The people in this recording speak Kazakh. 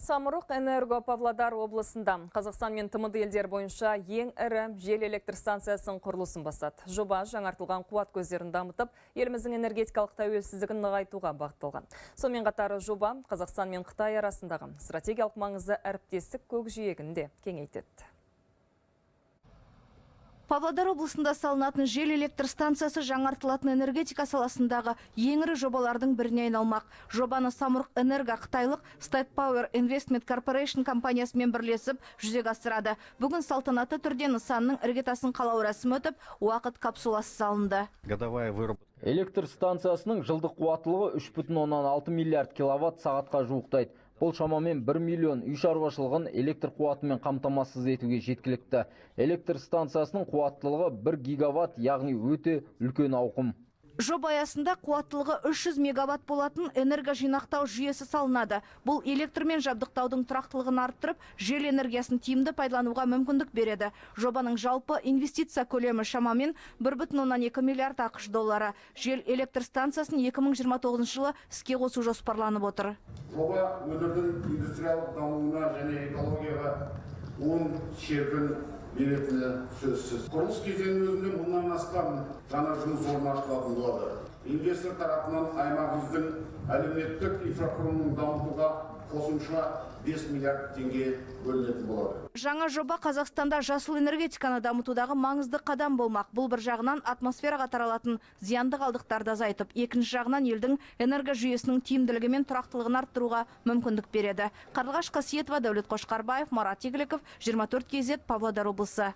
Самұрық энерго Павлодар облысында Қазақстан мен ТМД елдер бойынша ең ірі жел электр станциясының құрылысын бастады. Жоба жаңартылған қуат көздерін дамытып, еліміздің энергетикалық тәуелсіздігін нығайтуға бағытталған. Сонымен қатар жоба Қазақстан мен Қытай арасындағы стратегиялық маңызды әріптестік көкжиегін де кеңейтеді. Павлодар облысында салынатын жел электр станциясы жаңартылатын энергетика саласындағы ең ірі жобалардың біріне айналмақ. Жобаны Самұрық энерго қытайлық State Power Investment Corporation компаниясымен бірлесіп жүзеге асырады. Бүгін салтанатты түрде нысанның іргетасын қалау рәсімі өтіп, уақыт капсуласы салынды. Электр станциясының жылдық қуаттылығы 3,6 миллиард киловатт сағатқа жуықтайды. Бұл шамамен 1 миллион үй шаруашылығын электр қуатымен қамтамасыз етуге жеткілікті. Электр станциясының қуаттылығы 1 гигаватт, яғни өте үлкен ауқым. Жоба аясында қуаттылығы 300 мегаватт болатын энерго жинақтау жүйесі салынады. Бұл электрмен жабдықтаудың тұрақтылығын арттырып, жел энергиясын тиімді пайдалануға мүмкіндік береді. Жобаның жалпы инвестиция көлемі шамамен 1,2 миллиард ақш доллары. Жел электр станциясын 2029 жылы іске қосу жоспарланып отыр. Жоба өңірдің индустриялық дамуына және экологияға оң серпін беретіні сөзсіз. Құрылыс кезеңінің өзінде мыңнан астам жаңа жұмыс орны ашылатын болады. Инвестор тарапынан аймағымыздың әлеуметтік инфрақұрылымын дамытуға қосымша 5 миллиард теңге бөлінетін болады. Жаңа жоба Қазақстанда жасыл энергетиканы дамытудағы маңызды қадам болмақ. Бұл бір жағынан атмосфераға таралатын зиянды қалдықтарды азайтып, екінші жағынан елдің энерго жүйесінің тиімділігі мен тұрақтылығын арттыруға мүмкіндік береді. Қарлығаш Қасиетова, Дәулет Қошқарбаев, Марат Игіліков, 24 KZ, Павлодар облысы.